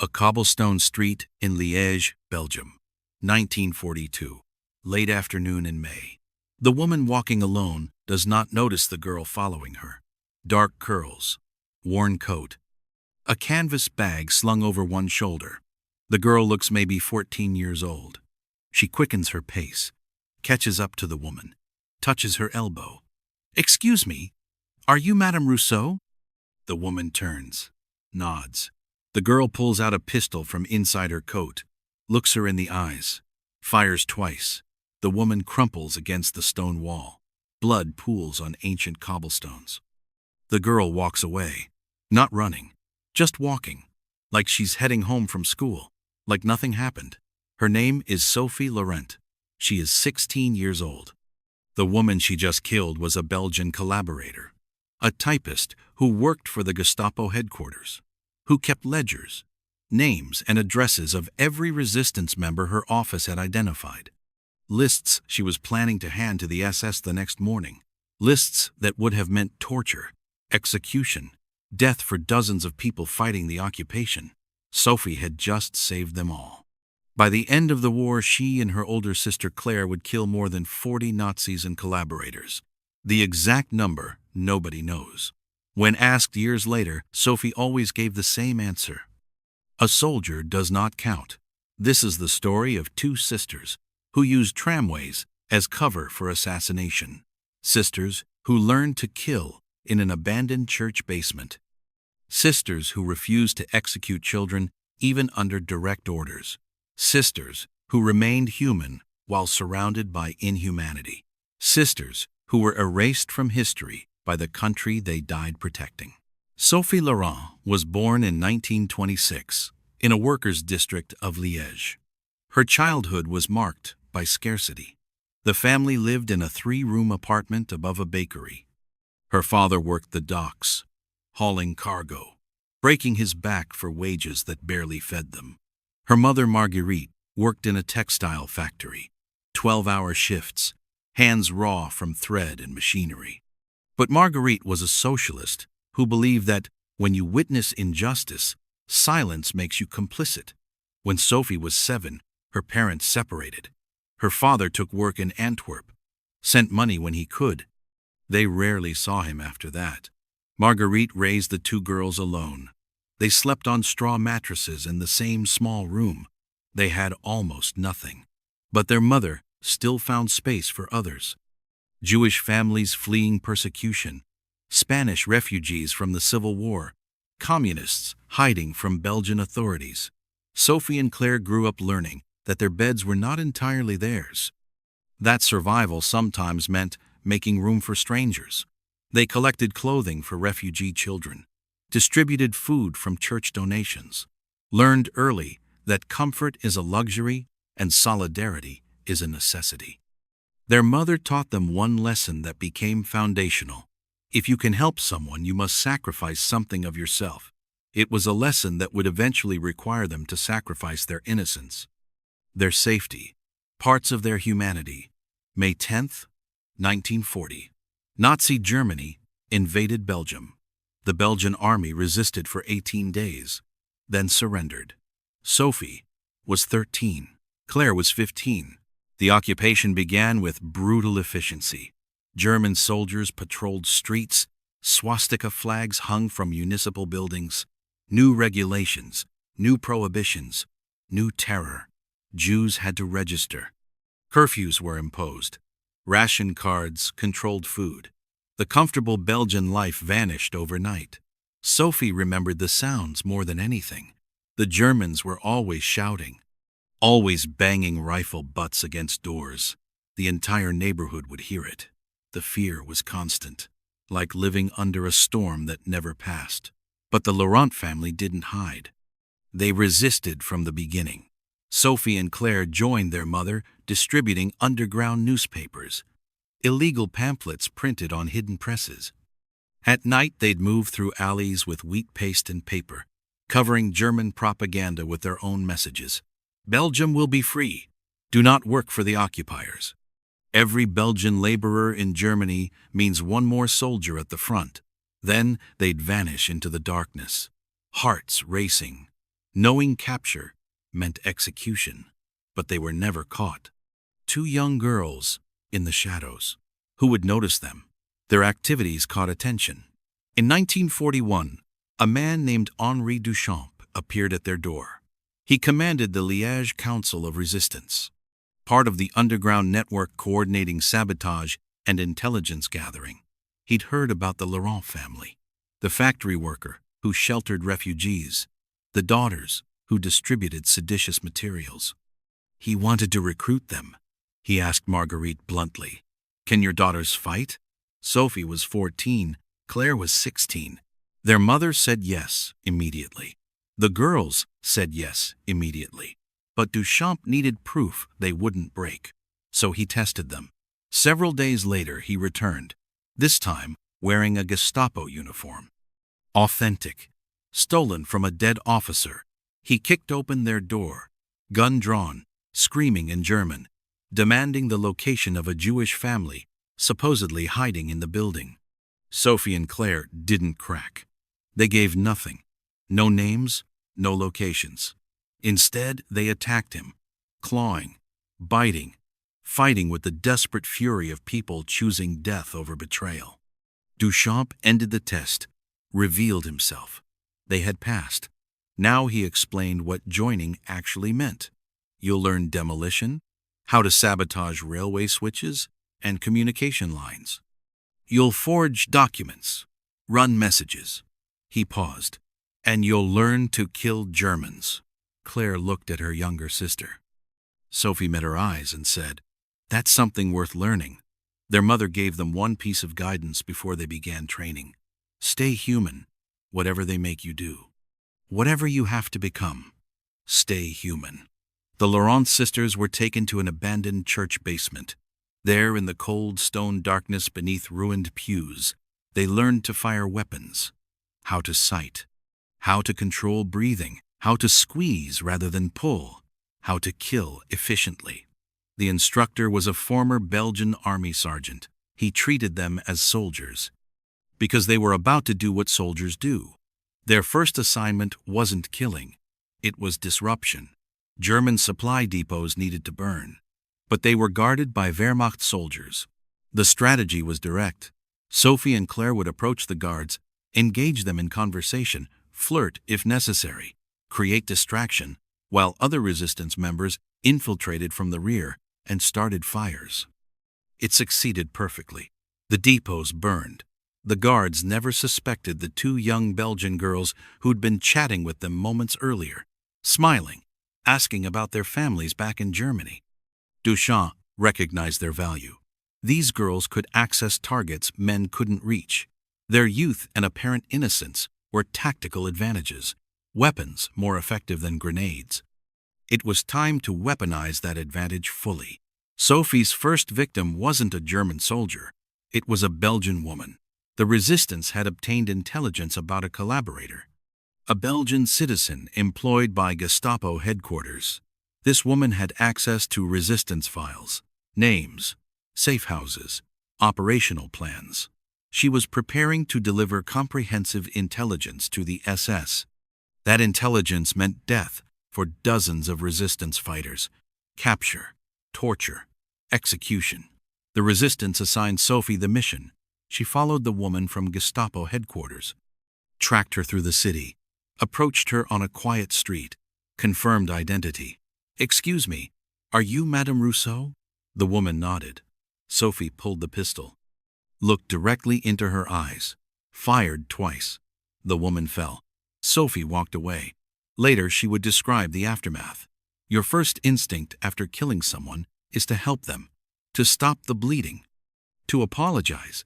A cobblestone street in Liège, Belgium, 1942. Late afternoon in May. The woman walking alone does not notice the girl following her. Dark curls, worn coat, a canvas bag slung over one shoulder. The girl looks maybe 14 years old. She quickens her pace, catches up to the woman, touches her elbow. "Excuse me, are you Madame Rousseau?" The woman turns, nods. The girl pulls out a pistol from inside her coat, looks her in the eyes, fires twice. The woman crumples against the stone wall. Blood pools on ancient cobblestones. The girl walks away, not running, just walking, like she's heading home from school, like nothing happened. Her name is Sophie Laurent. She is 16 years old. The woman she just killed was a Belgian collaborator, a typist who worked for the Gestapo headquarters, who kept ledgers, names and addresses of every resistance member her office had identified. Lists she was planning to hand to the SS the next morning. Lists that would have meant torture, execution, death for dozens of people fighting the occupation. Sophie had just saved them all. By the end of the war, she and her older sister Claire would kill more than 40 Nazis and collaborators. The exact number, nobody knows. When asked years later, Sophie always gave the same answer. A soldier does not count. This is the story of two sisters who used tramways as cover for assassination. Sisters who learned to kill in an abandoned church basement. Sisters who refused to execute children even under direct orders. Sisters who remained human while surrounded by inhumanity. Sisters who were erased from history by the country they died protecting. Sophie Laurent was born in 1926 in a workers' district of Liège. Her childhood was marked by scarcity. The family lived in a 3-room apartment above a bakery. Her father worked the docks, hauling cargo, breaking his back for wages that barely fed them. Her mother, Marguerite, worked in a textile factory, 12-hour shifts, hands raw from thread and machinery. But Marguerite was a socialist who believed that when you witness injustice, silence makes you complicit. When Sophie was 7, her parents separated. Her father took work in Antwerp, sent money when he could. They rarely saw him after that. Marguerite raised the 2 girls alone. They slept on straw mattresses in the same small room. They had almost nothing. But their mother still found space for others. Jewish families fleeing persecution, Spanish refugees from the Civil War, communists hiding from Belgian authorities. Sophie and Claire grew up learning that their beds were not entirely theirs. That survival sometimes meant making room for strangers. They collected clothing for refugee children, distributed food from church donations, learned early that comfort is a luxury and solidarity is a necessity. Their mother taught them one lesson that became foundational. If you can help someone, you must sacrifice something of yourself. It was a lesson that would eventually require them to sacrifice their innocence, their safety, parts of their humanity. May 10th, 1940. Nazi Germany invaded Belgium. The Belgian army resisted for 18 days, then surrendered. Sophie was 13. Claire was 15. The occupation began with brutal efficiency. German soldiers patrolled streets, swastika flags hung from municipal buildings, new regulations, new prohibitions, new terror. Jews had to register. Curfews were imposed. Ration cards controlled food. The comfortable Belgian life vanished overnight. Sophie remembered the sounds more than anything. The Germans were always shouting, always banging rifle butts against doors. The entire neighborhood would hear it. The fear was constant, like living under a storm that never passed. But the Laurent family didn't hide. They resisted from the beginning. Sophie and Claire joined their mother, distributing underground newspapers, illegal pamphlets printed on hidden presses. At night, they'd move through alleys with wheat paste and paper, covering German propaganda with their own messages. Belgium will be free. Do not work for the occupiers. Every Belgian laborer in Germany means one more soldier at the front. Then they'd vanish into the darkness, hearts racing, Knowing capture meant execution, but they were never caught. Two young girls, in the shadows. Who would notice them? Their activities caught attention. In 1941, a man named Henri Duchamp appeared at their door. He commanded the Liège Council of Resistance, part of the underground network coordinating sabotage and intelligence gathering. He'd heard about the Laurent family, the factory worker who sheltered refugees, the daughters who distributed seditious materials. He wanted to recruit them. He asked Marguerite bluntly, "Can your daughters fight?" Sophie was 14, Claire was 16. Their mother said yes immediately. The girls said yes immediately. But Duchamp needed proof they wouldn't break, so he tested them. Several days later he returned, this time wearing a Gestapo uniform. Authentic, stolen from a dead officer. He kicked open their door, gun drawn, screaming in German, demanding the location of a Jewish family supposedly hiding in the building. Sophie and Claire didn't crack. They gave nothing. No names, no locations. Instead, they attacked him, clawing, biting, fighting with the desperate fury of people choosing death over betrayal. Duchamp ended the test, revealed himself. They had passed. Now he explained what joining actually meant. You'll learn demolition, how to sabotage railway switches and communication lines. You'll forge documents, run messages. He paused. And you'll learn to kill Germans. Claire looked at her younger sister. Sophie met her eyes and said, "That's something worth learning." Their mother gave them one piece of guidance before they began training. Stay human, whatever they make you do. Whatever you have to become, stay human. The Laurent sisters were taken to an abandoned church basement. There, in the cold stone darkness beneath ruined pews, they learned to fire weapons, how to sight, how to control breathing, how to squeeze rather than pull, how to kill efficiently. The instructor was a former Belgian army sergeant. He treated them as soldiers, because they were about to do what soldiers do. Their first assignment wasn't killing, it was disruption. German supply depots needed to burn, but they were guarded by Wehrmacht soldiers. The strategy was direct. Sophie and Claire would approach the guards, engage them in conversation, flirt if necessary, create distraction, while other resistance members infiltrated from the rear and started fires. It succeeded perfectly. The depots burned. The guards never suspected the two young Belgian girls who'd been chatting with them moments earlier, smiling, asking about their families back in Germany. Duchamp recognized their value. These girls could access targets men couldn't reach. Their youth and apparent innocence were tactical advantages, weapons more effective than grenades. It was time to weaponize that advantage fully. Sophie's first victim wasn't a German soldier. It was a Belgian woman. The resistance had obtained intelligence about a collaborator, a Belgian citizen employed by Gestapo headquarters. This woman had access to resistance files, names, safe houses, operational plans. She was preparing to deliver comprehensive intelligence to the SS. That intelligence meant death for dozens of resistance fighters, capture, torture, execution. The resistance assigned Sophie the mission. She followed the woman from Gestapo headquarters, tracked her through the city, approached her on a quiet street, confirmed identity. "Excuse me, are you Madame Rousseau?" The woman nodded. Sophie pulled the pistol, looked directly into her eyes, fired twice. The woman fell. Sophie walked away. Later, she would describe the aftermath. Your first instinct after killing someone is to help them, to stop the bleeding, to apologize.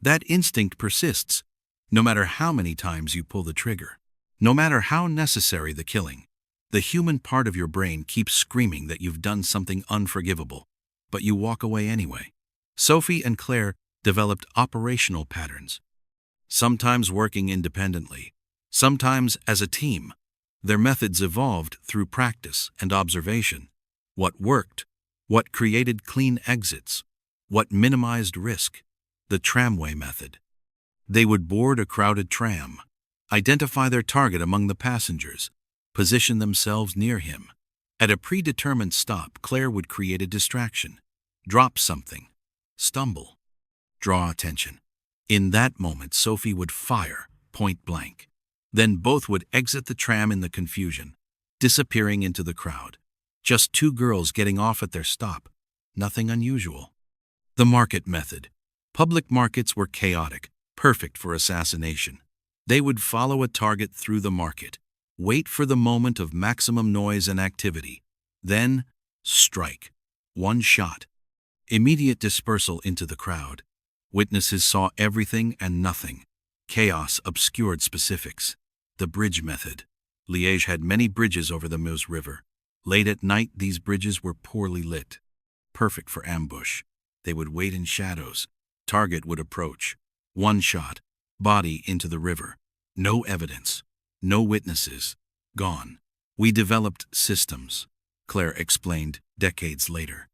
That instinct persists, no matter how many times you pull the trigger, no matter how necessary the killing. The human part of your brain keeps screaming that you've done something unforgivable, but you walk away anyway. Sophie and Claire developed operational patterns, sometimes working independently, sometimes as a team. Their methods evolved through practice and observation. What worked, what created clean exits, what minimized risk. The tramway method. They would board a crowded tram, identify their target among the passengers, position themselves near him. At a predetermined stop, Claire would create a distraction, drop something, stumble, draw attention. In that moment, Sophie would fire, point blank. Then both would exit the tram in the confusion, disappearing into the crowd. Just two girls getting off at their stop. Nothing unusual. The market method. Public markets were chaotic, perfect for assassination. They would follow a target through the market, wait for the moment of maximum noise and activity, then strike. One shot. Immediate dispersal into the crowd. Witnesses saw everything and nothing. Chaos obscured specifics. The bridge method. Liège had many bridges over the Meuse River. Late at night, these bridges were poorly lit. Perfect for ambush. They would wait in shadows. Target would approach. One shot. Body into the river. No evidence. No witnesses. Gone. We developed systems, Claire explained decades later.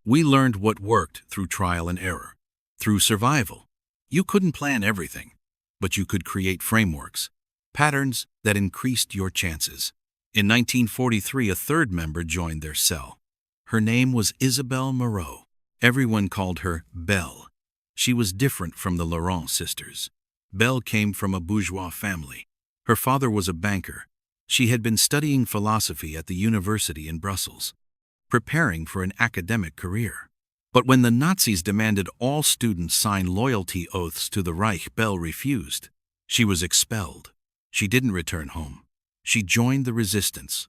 We learned what worked through trial and error. Through survival. You couldn't plan everything, but you could create frameworks, patterns that increased your chances. In 1943, a third member joined their cell. Her name was Isabelle Moreau. Everyone called her Belle. She was different from the Laurent sisters. Belle came from a bourgeois family. Her father was a banker. She had been studying philosophy at the university in Brussels, preparing for an academic career. But when the Nazis demanded all students sign loyalty oaths to the Reich, Belle refused. She was expelled. She didn't return home. She joined the resistance.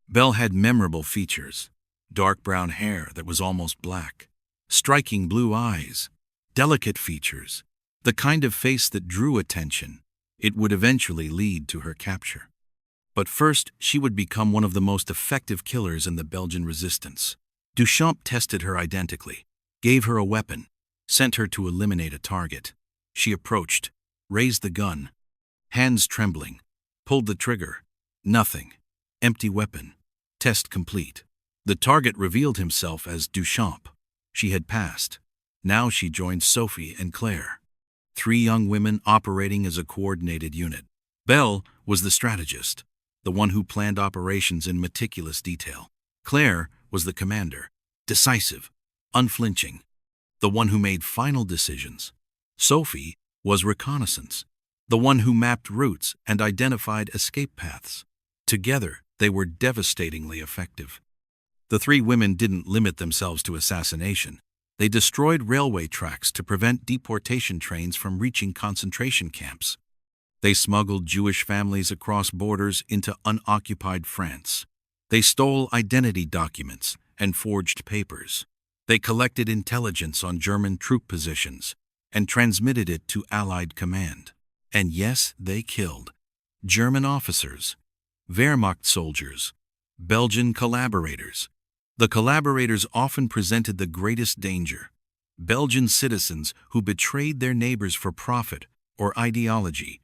Belle had memorable features: dark brown hair that was almost black, striking blue eyes, delicate features, the kind of face that drew attention. It would eventually lead to her capture. But first, she would become one of the most effective killers in the Belgian resistance. Duchamp tested her identically, gave her a weapon, sent her to eliminate a target. She approached, raised the gun, hands trembling, pulled the trigger. Nothing. Empty weapon. Test complete. The target revealed himself as Duchamp. She had passed. Now she joined Sophie and Claire. 3 young women operating as a coordinated unit. Belle was the strategist, the one who planned operations in meticulous detail. Claire was the commander, decisive, unflinching, the one who made final decisions. Sophie was reconnaissance, the one who mapped routes and identified escape paths. Together, they were devastatingly effective. The 3 women didn't limit themselves to assassination. They destroyed railway tracks to prevent deportation trains from reaching concentration camps. They smuggled Jewish families across borders into unoccupied France. They stole identity documents and forged papers. They collected intelligence on German troop positions and transmitted it to Allied command. And yes, they killed German officers, Wehrmacht soldiers, Belgian collaborators. The collaborators often presented the greatest danger: Belgian citizens who betrayed their neighbors for profit or ideology,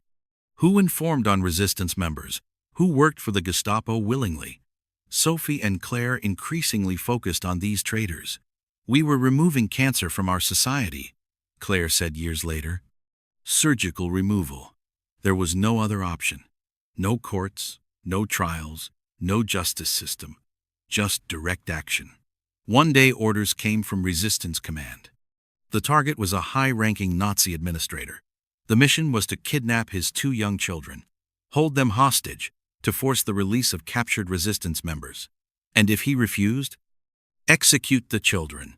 who informed on resistance members, who worked for the Gestapo willingly. Sophie and Claire increasingly focused on these traitors. "We were removing cancer from our society," Claire said years later. Surgical removal. There was no other option. No courts, no trials, no justice system. Just direct action. One day orders came from Resistance Command. The target was a high-ranking Nazi administrator. The mission was to kidnap his 2 young children, hold them hostage to force the release of captured resistance members. And if he refused, execute the children.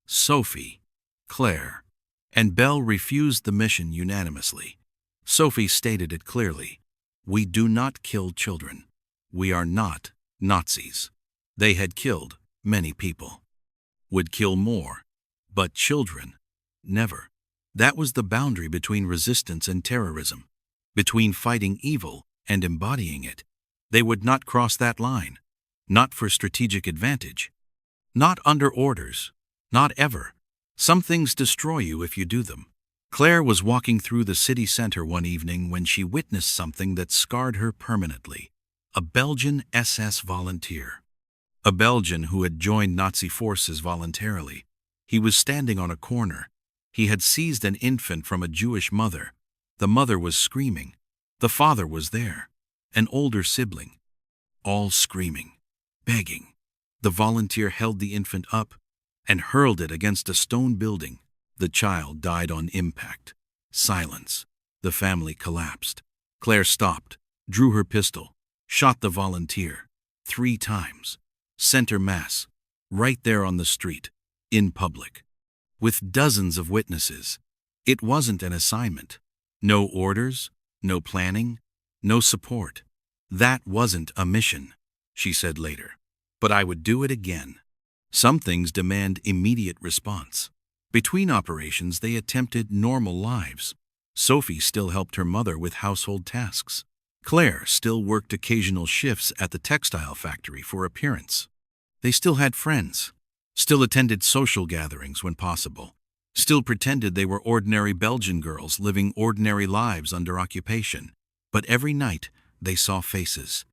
Sophie, Claire, and Belle refused the mission unanimously. Sophie stated it clearly: "We do not kill children. We are not Nazis." They had killed many people. Would kill more, but children, never. That was the boundary between resistance and terrorism, between fighting evil and embodying it. They would not cross that line, not for strategic advantage, not under orders, not ever. Some things destroy you if you do them. Claire was walking through the city center one evening when she witnessed something that scarred her permanently: a Belgian SS volunteer. A Belgian who had joined Nazi forces voluntarily. He was standing on a corner. He had seized an infant from a Jewish mother. The mother was screaming. The father was there, an older sibling. all screaming, begging. The volunteer held the infant up and hurled it against a stone building. The child died on impact. Silence. The family collapsed. Claire stopped, drew her pistol, shot the volunteer 3 times. Center mass, right there on the street, in public, with dozens of witnesses. It wasn't an assignment. No orders, no planning, no support. That wasn't a mission, she said later. But I would do it again. Some things demand immediate response. Between operations, they attempted normal lives. Sophie still helped her mother with household tasks. Claire still worked occasional shifts at the textile factory for appearance. They still had friends, still attended social gatherings when possible, still pretended they were ordinary Belgian girls living ordinary lives under occupation. But every night they saw faces.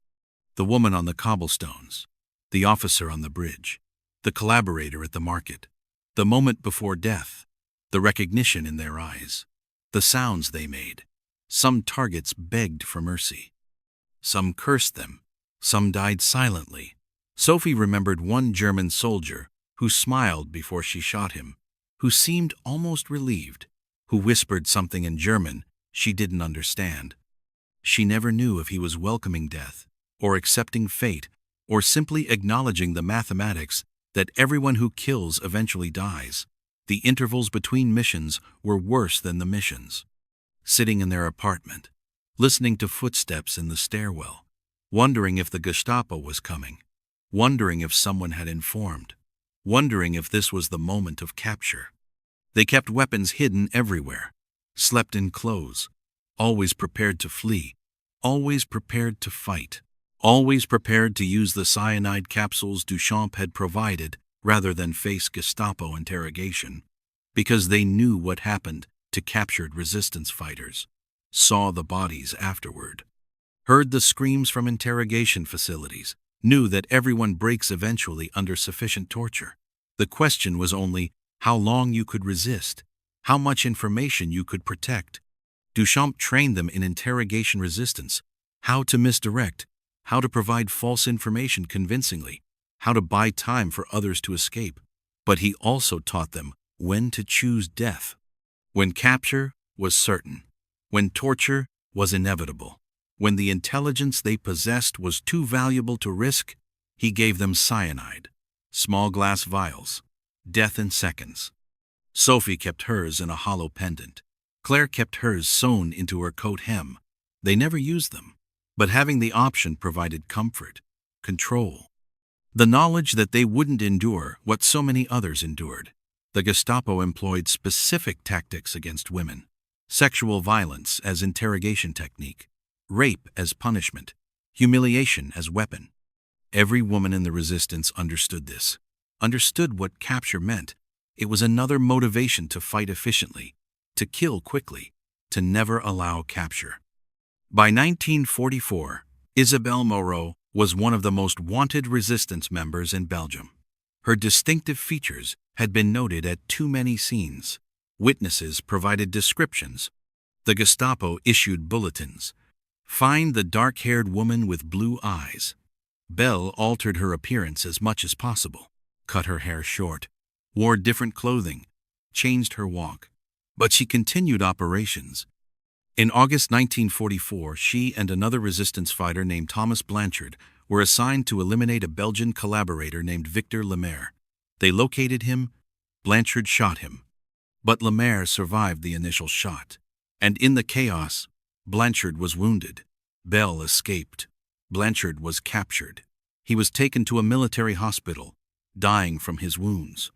The woman on the cobblestones, the officer on the bridge, the collaborator at the market, the moment before death, the recognition in their eyes, the sounds they made. Some targets begged for mercy. Some cursed them. Some died silently. Sophie remembered one German soldier who smiled before she shot him, who seemed almost relieved, who whispered something in German she didn't understand. She never knew if he was welcoming death, or accepting fate, or simply acknowledging the mathematics that everyone who kills eventually dies. The intervals between missions were worse than the missions. Sitting in their apartment, listening to footsteps in the stairwell, wondering if the Gestapo was coming, wondering if someone had informed, wondering if this was the moment of capture. They kept weapons hidden everywhere, slept in clothes, always prepared to flee, always prepared to fight, always prepared to use the cyanide capsules Duchamp had provided rather than face Gestapo interrogation, because they knew what happened to captured resistance fighters, saw the bodies afterward, heard the screams from interrogation facilities, knew that everyone breaks eventually under sufficient torture. The question was only how long you could resist, how much information you could protect. Duchamp trained them in interrogation resistance, how to misdirect, how to provide false information convincingly, how to buy time for others to escape. But he also taught them when to choose death, when capture was certain, when torture was inevitable, when the intelligence they possessed was too valuable to risk. He gave them cyanide, small glass vials, death in seconds. Sophie kept hers in a hollow pendant. Claire kept hers sewn into her coat hem. They never used them, but having the option provided comfort, control. The knowledge that they wouldn't endure what so many others endured. The Gestapo employed specific tactics against women: sexual violence as interrogation technique, rape as punishment, humiliation as weapon. Every woman in the resistance understood this, understood what capture meant. It was another motivation to fight efficiently, to kill quickly, to never allow capture. By 1944, Isabelle Moreau was one of the most wanted resistance members in Belgium. Her distinctive features had been noted at too many scenes. Witnesses provided descriptions. The Gestapo issued bulletins. Find the dark-haired woman with blue eyes. Belle altered her appearance as much as possible, cut her hair short, wore different clothing, changed her walk. But she continued operations. In August 1944, she and another resistance fighter named Thomas Blanchard were assigned to eliminate a Belgian collaborator named Victor Lemaire. They located him. Blanchard shot him. But Lemaire survived the initial shot. And in the chaos, Blanchard was wounded. Belle escaped. Blanchard was captured. He was taken to a military hospital, dying from his wounds.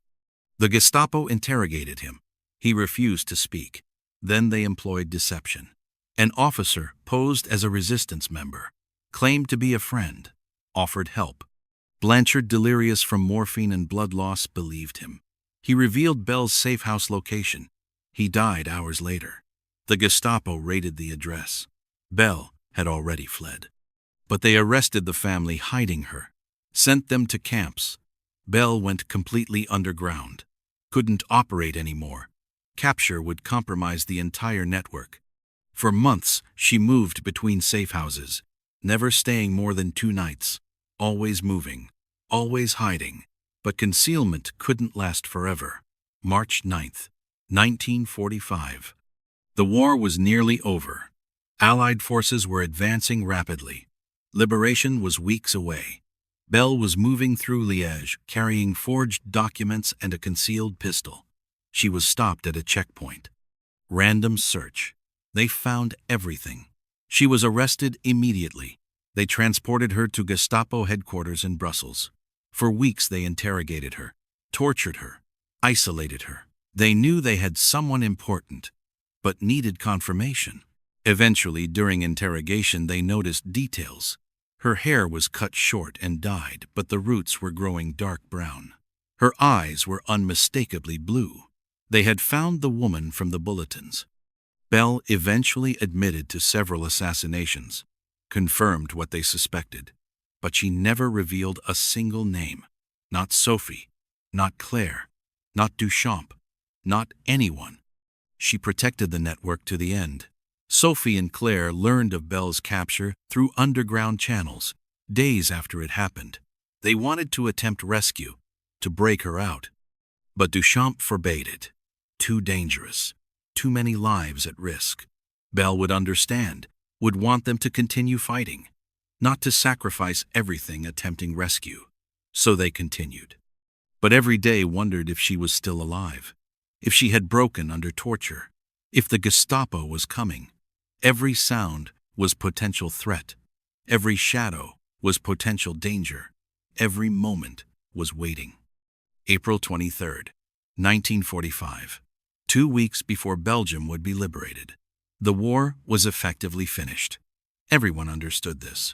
The Gestapo interrogated him. He refused to speak. Then they employed deception. An officer posed as a resistance member, claimed to be a friend, offered help. Blanchard, delirious from morphine and blood loss, believed him. He revealed Belle's safe house location. He died hours later. The Gestapo raided the address. Belle had already fled. But they arrested the family hiding her, sent them to camps. Belle went completely underground, couldn't operate anymore. Capture would compromise the entire network. For months, she moved between safe houses, never staying more than 2 nights, always moving, always hiding. But concealment couldn't last forever. March 9th, 1945. The war was nearly over. Allied forces were advancing rapidly. Liberation was weeks away. Belle was moving through Liège, carrying forged documents and a concealed pistol. She was stopped at a checkpoint. Random search. They found everything. She was arrested immediately. They transported her to Gestapo headquarters in Brussels. For weeks they interrogated her, tortured her, isolated her. They knew they had someone important, but needed confirmation. Eventually, during interrogation, they noticed details. Her hair was cut short and dyed, but the roots were growing dark brown. Her eyes were unmistakably blue. They had found the woman from the bulletins. Belle eventually admitted to several assassinations, confirmed what they suspected, but she never revealed a single name. Not Sophie, not Claire, not Duchamp, not anyone. She protected the network to the end. Sophie and Claire learned of Belle's capture through underground channels, days after it happened. They wanted to attempt rescue, to break her out. But Duchamp forbade it. Too dangerous. Too many lives at risk. Belle would understand, would want them to continue fighting, not to sacrifice everything attempting rescue. So they continued. But every day wondered if she was still alive, if she had broken under torture, if the Gestapo was coming. Every sound was potential threat. Every shadow was potential danger. Every moment was waiting. April 23rd, 1945. 2 weeks before Belgium would be liberated. The war was effectively finished. Everyone understood this.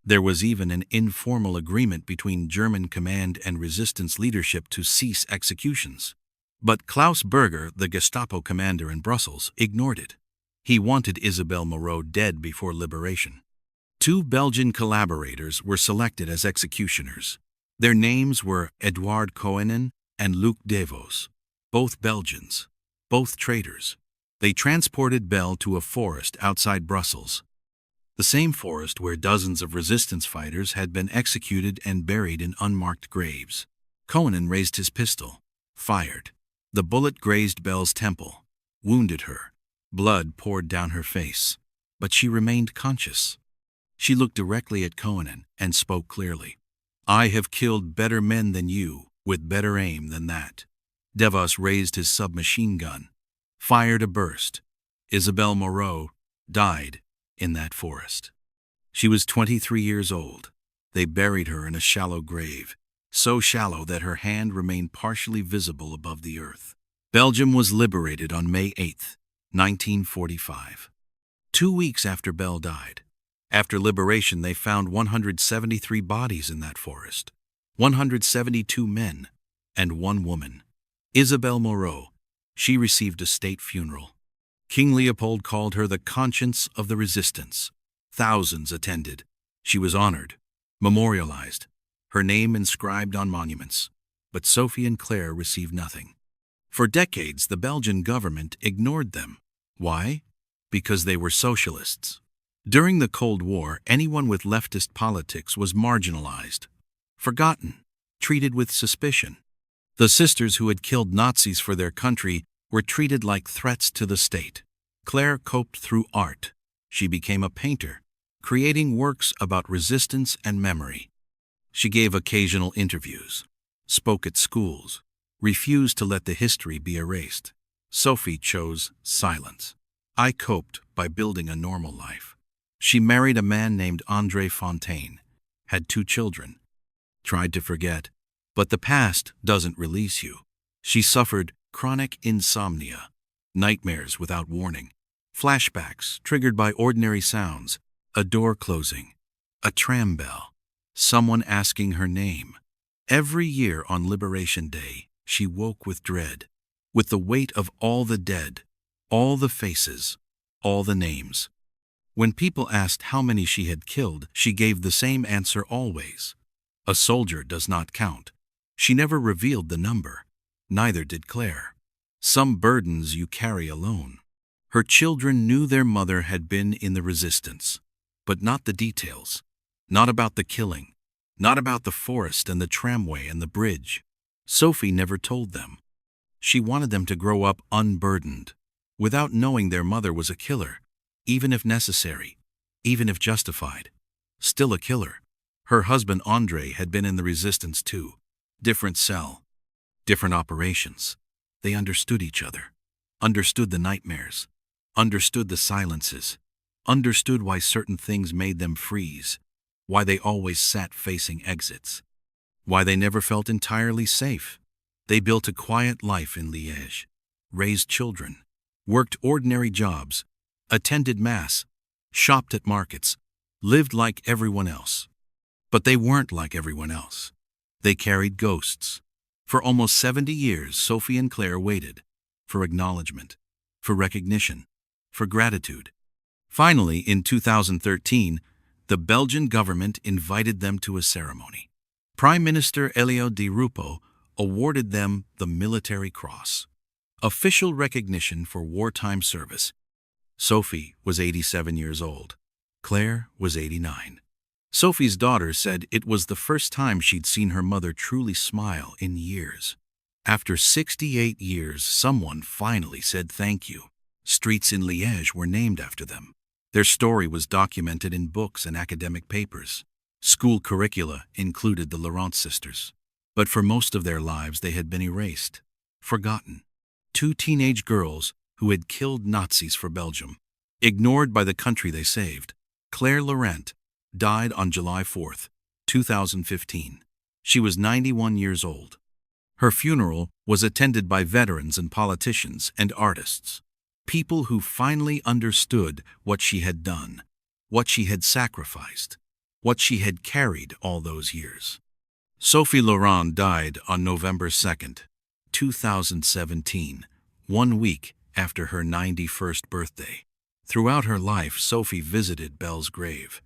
There was even an informal agreement between German command and resistance leadership to cease executions. But Klaus Berger, the Gestapo commander in Brussels, ignored it. He wanted Isabelle Moreau dead before liberation. 2 Belgian collaborators were selected as executioners. Their names were Edouard Coenen and Luc Devos, both Belgians, both traitors. They transported Belle to a forest outside Brussels, the same forest where dozens of resistance fighters had been executed and buried in unmarked graves. Coenen raised his pistol, fired. The bullet grazed Belle's temple, wounded her. Blood poured down her face, but she remained conscious. She looked directly at Coenen and spoke clearly. "I have killed better men than you, with better aim than that." Devos raised his submachine gun, fired a burst. Isabelle Moreau died in that forest. She was 23 years old. They buried her in a shallow grave, so shallow that her hand remained partially visible above the earth. Belgium was liberated on May 8th, 1945. 2 weeks after Belle died. After liberation, they found 173 bodies in that forest, 172 men, and 1 woman. Isabelle Moreau. She received a state funeral. King Leopold called her the conscience of the resistance. Thousands attended. She was honored, memorialized, her name inscribed on monuments. But Sophie and Claire received nothing. For decades, the Belgian government ignored them. Why? Because they were socialists. During the Cold War, anyone with leftist politics was marginalized, forgotten, treated with suspicion. The sisters who had killed Nazis for their country were treated like threats to the state. Claire coped through art. She became a painter, creating works about resistance and memory. She gave occasional interviews, spoke at schools, refused to let the history be erased. Sophie chose silence. I coped by building a normal life. She married a man named André Fontaine, had 2 children, tried to forget, but the past doesn't release you. She suffered chronic insomnia, nightmares without warning, flashbacks triggered by ordinary sounds, a door closing, a tram bell, someone asking her name. Every year on Liberation Day, she woke with dread, with the weight of all the dead, all the faces, all the names. When people asked how many she had killed, she gave the same answer always. A soldier does not count. She never revealed the number. Neither did Claire. Some burdens you carry alone. Her children knew their mother had been in the resistance, but not the details. Not about the killing. Not about the forest and the tramway and the bridge. Sophie never told them. She wanted them to grow up unburdened, without knowing their mother was a killer, even if necessary, even if justified. Still a killer. Her husband André had been in the resistance too. Different cell, different operations. They understood each other, understood the nightmares, understood the silences, understood why certain things made them freeze, why they always sat facing exits, why they never felt entirely safe. They built a quiet life in Liège, raised children, worked ordinary jobs, attended mass, shopped at markets, lived like everyone else. But they weren't like everyone else. They carried ghosts. For almost 70 years, Sophie and Claire waited for acknowledgement, for recognition, for gratitude. Finally, in 2013, the Belgian government invited them to a ceremony. Prime Minister Elio Di Rupo awarded them the Military Cross, official recognition for wartime service. Sophie was 87 years old. Claire was 89. Sophie's daughter said it was the first time she'd seen her mother truly smile in years. After 68 years, someone finally said thank you. Streets in Liège were named after them. Their story was documented in books and academic papers. School curricula included the Laurent sisters. But for most of their lives, they had been erased, forgotten. Two teenage girls who had killed Nazis for Belgium, ignored by the country they saved. Claire Laurent died on July 4, 2015. She was 91 years old. Her funeral was attended by veterans and politicians and artists, people who finally understood what she had done, what she had sacrificed, what she had carried all those years. Sophie Laurent died on November 2, 2017, 1 week after her 91st birthday. Throughout her life, Sophie visited Belle's grave,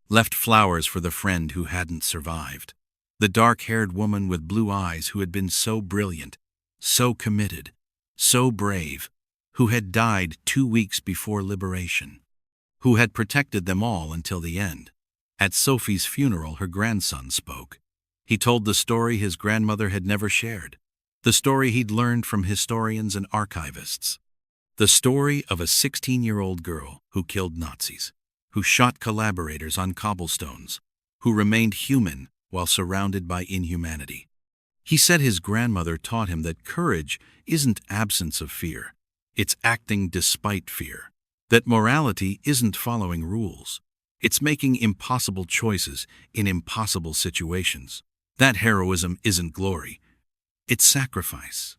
left flowers for the friend who hadn't survived, the dark-haired woman with blue eyes who had been so brilliant, so committed, so brave, who had died 2 weeks before liberation, who had protected them all until the end. At Sophie's funeral, her grandson spoke. He told the story his grandmother had never shared, the story he'd learned from historians and archivists, the story of a 16-year-old girl who killed Nazis, who shot collaborators on cobblestones, who remained human while surrounded by inhumanity. He said his grandmother taught him that courage isn't absence of fear, it's acting despite fear, that morality isn't following rules, it's making impossible choices in impossible situations. That heroism isn't glory, it's sacrifice.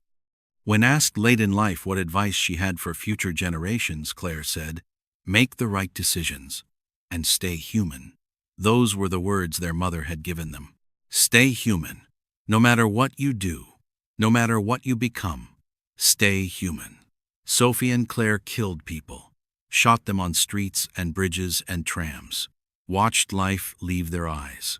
When asked late in life what advice she had for future generations, Claire said, "Make the right decisions and stay human." Those were the words their mother had given them. Stay human. No matter what you do, no matter what you become, stay human. Sophie and Claire killed people, shot them on streets and bridges and trams, watched life leave their eyes,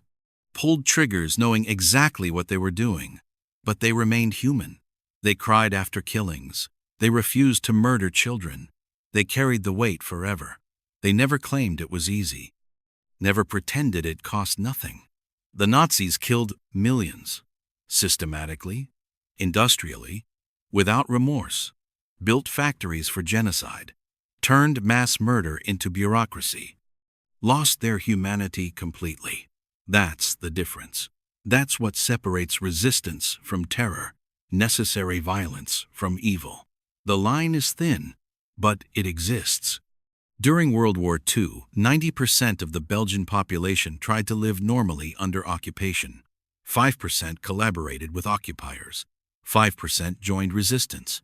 pulled triggers knowing exactly what they were doing, but they remained human. They cried after killings. They refused to murder children. They carried the weight forever. They never claimed it was easy, never pretended it cost nothing. The Nazis killed millions, systematically, industrially, without remorse, built factories for genocide, turned mass murder into bureaucracy, lost their humanity completely. That's the difference. That's what separates resistance from terror, necessary violence from evil. The line is thin, but it exists. During World War II, 90% of the Belgian population tried to live normally under occupation. 5% collaborated with occupiers. 5% joined resistance.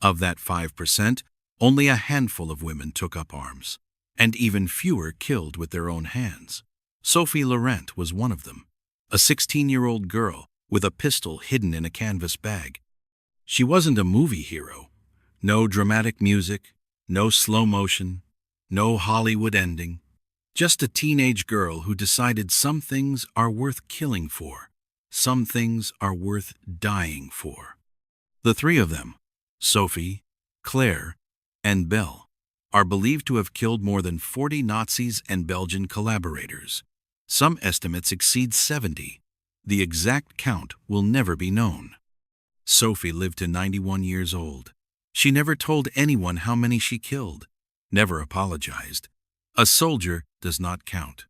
Of that 5%, only a handful of women took up arms, and even fewer killed with their own hands. Sophie Laurent was one of them, a 16-year-old girl with a pistol hidden in a canvas bag. She wasn't a movie hero. No dramatic music, no slow motion, no Hollywood ending. Just a teenage girl who decided some things are worth killing for, some things are worth dying for. The three of them, Sophie, Claire, and Belle, are believed to have killed more than 40 Nazis and Belgian collaborators. Some estimates exceed 70. The exact count will never be known. Sophie lived to 91 years old. She never told anyone how many she killed, never apologized. A soldier does not count.